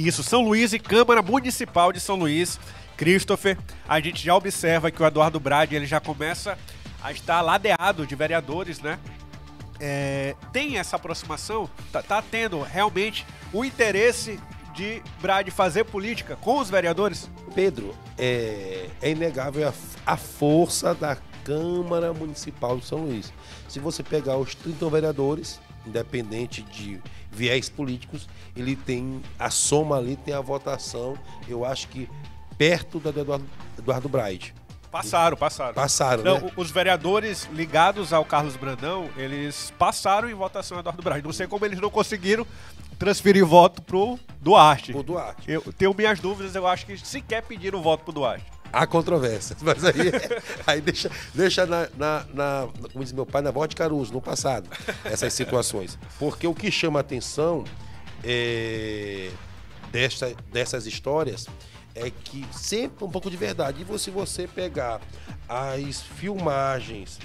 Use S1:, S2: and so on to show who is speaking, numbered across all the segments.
S1: Isso, São Luís e Câmara Municipal de São Luís. Christopher, a gente já observa que o Eduardo Brade ele já começa a estar ladeado de vereadores, né? Tem essa aproximação, tá tendo realmente o interesse de Brade fazer política com os vereadores?
S2: Pedro, é inegável a força da Câmara Municipal de São Luís. Se você pegar os 31 vereadores, independente de viés políticos, ele tem a soma ali, tem a votação, eu acho que perto da do Eduardo Brade.
S1: Passaram,
S2: né?
S1: Os vereadores ligados ao Carlos Brandão, eles passaram em votação ao Eduardo Brade. Não sei como eles não conseguiram transferir voto pro Duarte. Eu tenho minhas dúvidas, eu acho que sequer pediram voto pro Duarte.
S2: Há controvérsias, mas aí deixa como diz meu pai, na voz de Caruso, no passado, essas situações. Porque o que chama a atenção dessas histórias é que sempre um pouco de verdade. E se você pegar as filmagens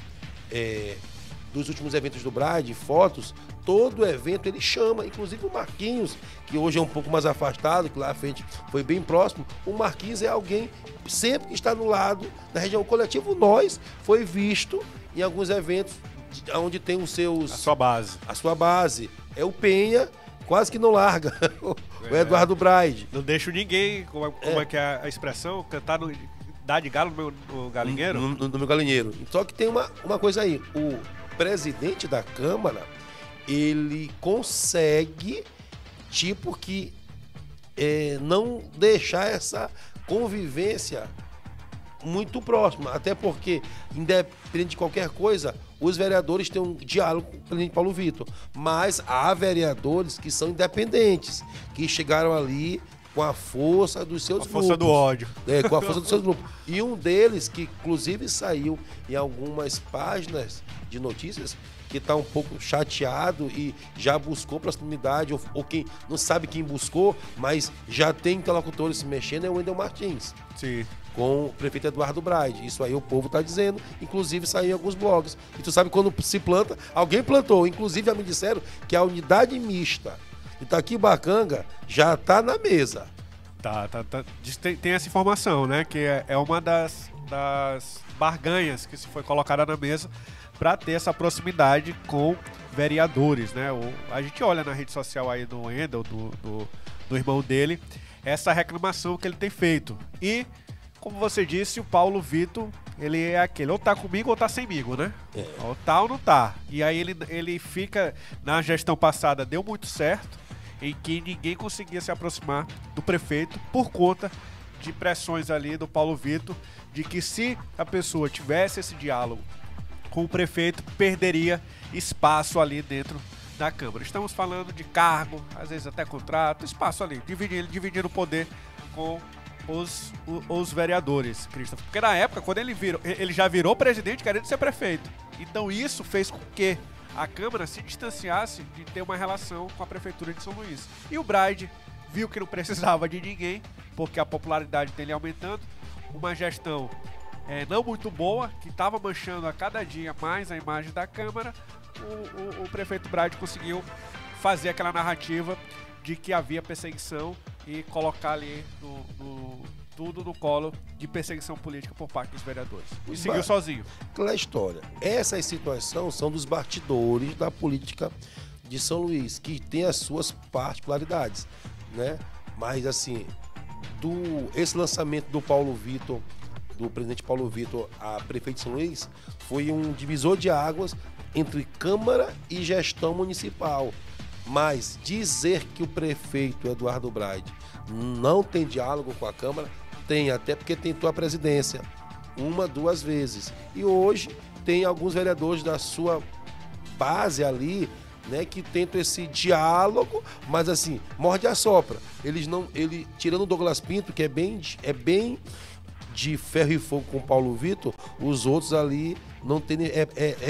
S2: dos últimos eventos do Brade, fotos, todo evento ele chama, inclusive o Marquinhos, que hoje é um pouco mais afastado, que lá à frente foi bem próximo. O Marquinhos é alguém sempre que está no lado da região. O coletivo Nós foi visto em alguns eventos onde tem os seus...
S1: A sua base.
S2: É o Penha, quase que não larga o Eduardo Brade.
S1: Não deixo ninguém, como é que é a expressão, cantar dar de galo no galinheiro?
S2: No meu galinheiro. Só que tem uma coisa aí, o presidente da Câmara, ele consegue, não deixar essa convivência muito próxima, até porque, independente de qualquer coisa, os vereadores têm um diálogo com o presidente Paulo Vitor, mas há vereadores que são independentes, que chegaram ali com a força dos seus grupos.
S1: Com a força do ódio.
S2: Com a força dos seus grupos. E um deles, que inclusive saiu em algumas páginas de notícias, que está um pouco chateado e já buscou proximidade, ou quem não sabe quem buscou, mas já tem interlocutores se mexendo, é o Wendel Martins.
S1: Sim.
S2: Com o prefeito Eduardo Brade. Isso aí o povo está dizendo, inclusive saiu em alguns blogs. E tu sabe quando se planta, alguém plantou. Inclusive já me disseram que a unidade mista Itaquibacanga já está na mesa.
S1: Tá. Tem essa informação, né? Que é uma das barganhas que se foi colocada na mesa para ter essa proximidade com vereadores, né? A gente olha na rede social aí do Wendel, do irmão dele, essa reclamação que ele tem feito. E, como você disse, o Paulo Vitor, ele é aquele, ou tá comigo ou tá semigo, né? Ou tá ou não tá. E aí ele fica, na gestão passada deu muito certo, em que ninguém conseguia se aproximar do prefeito por conta de pressões ali do Paulo Vitor, de que se a pessoa tivesse esse diálogo com o prefeito, perderia espaço ali dentro da Câmara. Estamos falando de cargo, às vezes até contrato, espaço ali, dividindo o poder com os vereadores, Christopher. Porque na época, quando ele já virou presidente querendo ser prefeito. Então isso fez com que a Câmara se distanciasse de ter uma relação com a Prefeitura de São Luís. E o Brade viu que não precisava de ninguém, porque a popularidade dele aumentando, uma gestão não muito boa, que estava manchando a cada dia mais a imagem da Câmara, o prefeito Brade conseguiu fazer aquela narrativa de que havia perseguição e colocar ali tudo no colo de perseguição política por parte dos vereadores. E seguiu sozinho.
S2: Aquela história. Essas situações são dos bastidores da política de São Luís, que tem as suas particularidades, né? Mas assim, esse lançamento do Paulo Vitor, do presidente Paulo Vitor a prefeito de São Luís, foi um divisor de águas entre Câmara e gestão municipal. Mas dizer que o prefeito Eduardo Brade não tem diálogo com a Câmara, tem, até porque tentou a presidência 1-2 vezes. E hoje tem alguns vereadores da sua base ali, né, que tentam esse diálogo, mas assim, morde e assopra. Tirando o Douglas Pinto, que é bem de ferro e fogo com o Paulo Vitor, os outros ali não tem,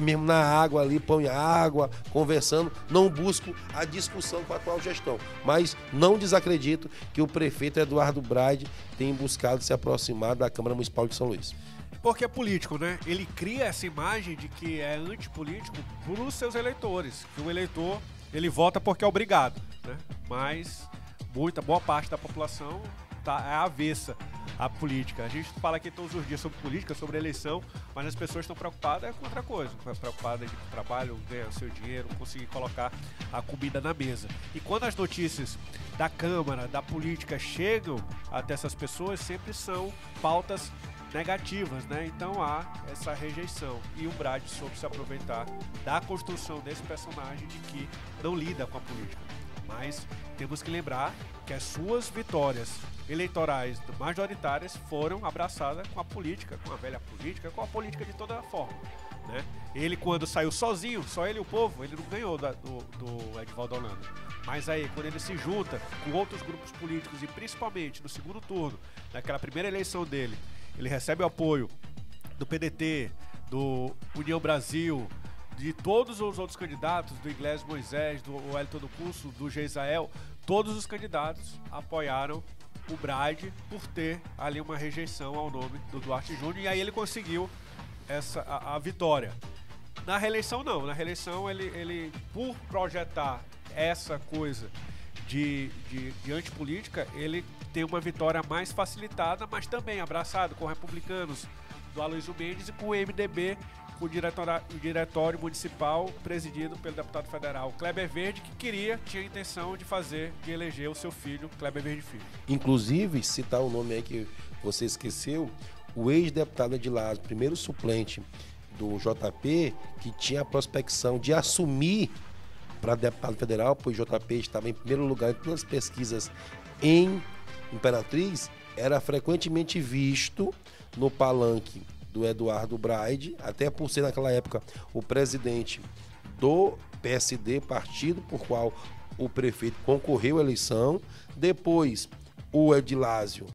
S2: mesmo na água ali, põe água, conversando, não buscam a discussão com a atual gestão. Mas não desacredito que o prefeito Eduardo Brade tem buscado se aproximar da Câmara Municipal de São Luís.
S1: Porque é político, né? Ele cria essa imagem de que é antipolítico para os seus eleitores. Que o eleitor, ele vota porque é obrigado, né? Mas boa parte da população é avessa à política. A gente fala aqui todos os dias sobre política, sobre eleição, mas as pessoas estão preocupadas com outra coisa. Preocupadas em trabalho, ganhar o seu dinheiro, conseguir colocar a comida na mesa. E quando as notícias da Câmara, da política chegam até essas pessoas, sempre são pautas negativas, né? Então há essa rejeição. E o Brad soube se aproveitar da construção desse personagem de que não lida com a política. Mas temos que lembrar que as suas vitórias eleitorais majoritárias foram abraçadas com a política, com a velha política, com a política de toda forma, né? Ele, quando saiu sozinho, só ele e o povo, ele não ganhou do Edivaldo Holanda. Mas aí, quando ele se junta com outros grupos políticos e principalmente no segundo turno, naquela primeira eleição dele, ele recebe o apoio do PDT, do União Brasil, de todos os outros candidatos, do Iglesias Moisés, do Wellington do Curso, do Geisael, todos os candidatos apoiaram o Brad por ter ali uma rejeição ao nome do Duarte Júnior, e aí ele conseguiu a vitória. Na reeleição não, na reeleição ele por projetar essa coisa de antipolítica, ele tem uma vitória mais facilitada, mas também abraçado com republicanos do Aloysio Mendes e com o MDB, com o diretório municipal presidido pelo deputado federal Kleber Verde, que tinha a intenção de eleger o seu filho, Kleber Verde Filho.
S2: Inclusive, citar o nome aí que você esqueceu, o ex-deputado Edilásio, primeiro suplente do JP, que tinha a prospecção de assumir para deputado federal, pois o JP estava em primeiro lugar em todas as pesquisas em Imperatriz, era frequentemente visto no palanque do Eduardo Braide, até por ser naquela época o presidente do PSD, partido por qual o prefeito concorreu à eleição. Depois o Edilásio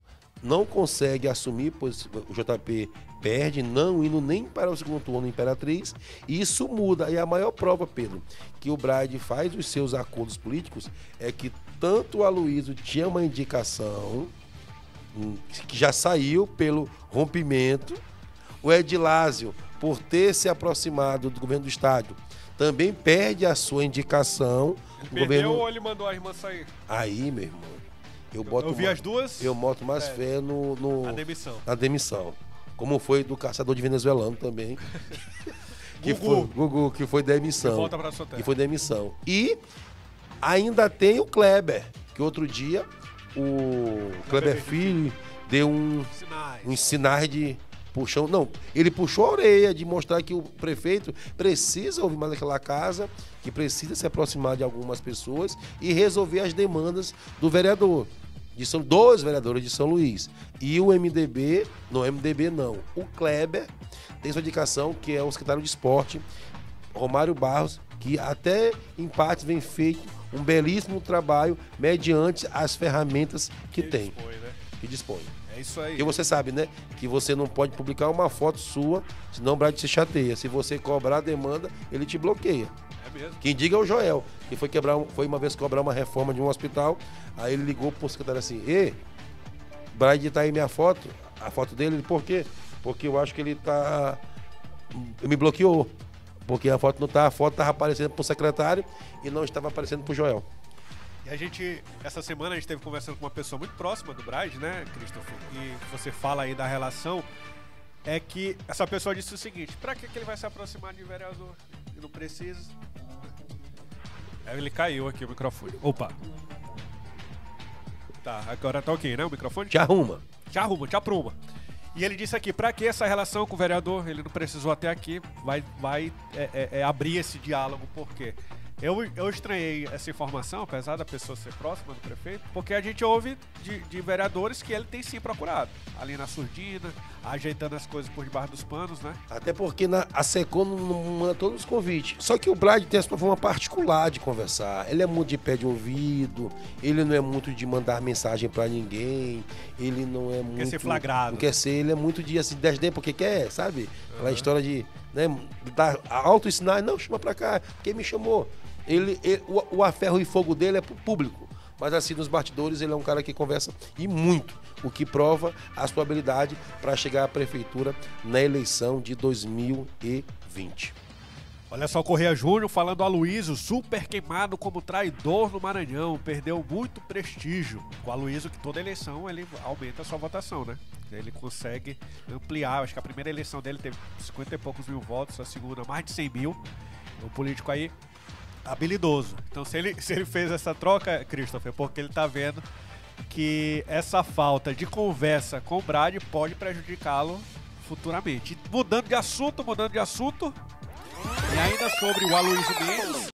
S2: não consegue assumir, pois o JP perde, não indo nem para o segundo turno Imperatriz, e isso muda. E a maior prova, Pedro, que o Braide faz os seus acordos políticos é que tanto o Aloysio tinha uma indicação que já saiu pelo rompimento, o Edilásio, por ter se aproximado do governo do estado, também perde a sua indicação.
S1: Ele perdeu ou ele mandou a irmã sair?
S2: Aí, meu irmão,
S1: eu vi as duas.
S2: Eu boto mais fé na demissão. Como foi do caçador de venezuelano também. Gugu, que foi demissão.
S1: Volta pra sua terra.
S2: Que foi demissão. E ainda tem o Kleber, que outro dia o Kleber Filho deu uns sinais de puxão. Não, ele puxou a orelha de mostrar que o prefeito precisa ouvir mais aquela casa, que precisa se aproximar de algumas pessoas e resolver as demandas do vereador. São dois vereadores de São Luís. E o MDB, o Kleber tem sua indicação, que é o secretário de esporte, Romário Barros, que até em partes vem feito um belíssimo trabalho mediante as ferramentas que tem. Que dispõe.
S1: É isso aí.
S2: E você sabe, né? Que você não pode publicar uma foto sua, senão o Brad se chateia. Se você cobrar a demanda, ele te bloqueia.
S1: É mesmo.
S2: Quem diga é o Joel, que foi uma vez cobrar uma reforma de um hospital, aí ele ligou pro secretário assim: Brad, tá aí minha foto, a foto dele, por quê? Porque eu acho que ele me bloqueou. Porque a foto tava aparecendo pro secretário e não estava aparecendo pro Joel.
S1: E essa semana a gente esteve conversando com uma pessoa muito próxima do Brad, né, Christopher? E você fala aí da relação, é que essa pessoa disse o seguinte: pra que ele vai se aproximar de vereador? Ele não precisa. Aí ele caiu aqui o microfone. Opa. Tá, agora tá ok, né, o microfone?
S2: Te arruma.
S1: Te apruma. E ele disse aqui, pra que essa relação com o vereador? Ele não precisou até aqui, vai abrir esse diálogo, por quê? Eu estranhei essa informação, apesar da pessoa ser próxima do prefeito, porque a gente ouve de vereadores que ele tem sim procurado, ali na surdina, ajeitando as coisas por debaixo dos panos, né?
S2: Até porque a SECOM não manda todos os convites. Só que o Brad tem a sua forma particular de conversar. Ele é muito de pé de ouvido, ele não é muito de mandar mensagem pra ninguém, ele não é muito...
S1: Quer ser flagrado.
S2: Não quer ser, ele é muito de assim, desdém porque quer, sabe? Aquela história de, né, dar auto-ensinar, não, chama pra cá, quem me chamou? O a ferro e fogo dele é pro público, mas assim, nos bastidores ele é um cara que conversa e muito, o que prova a sua habilidade para chegar à prefeitura na eleição de 2020.
S1: Olha só o Correia Júnior falando: Aloysio, super queimado como traidor no Maranhão, perdeu muito prestígio. Com o Aloysio, que toda eleição ele aumenta a sua votação, né? Ele consegue ampliar. Acho que a primeira eleição dele teve 50 e poucos mil votos, a segunda mais de 100 mil. É um político aí habilidoso. Então se ele fez essa troca, Christopher, porque ele tá vendo que essa falta de conversa com o Brad pode prejudicá-lo futuramente. Mudando de assunto, e ainda sobre o Aloysio Mendes,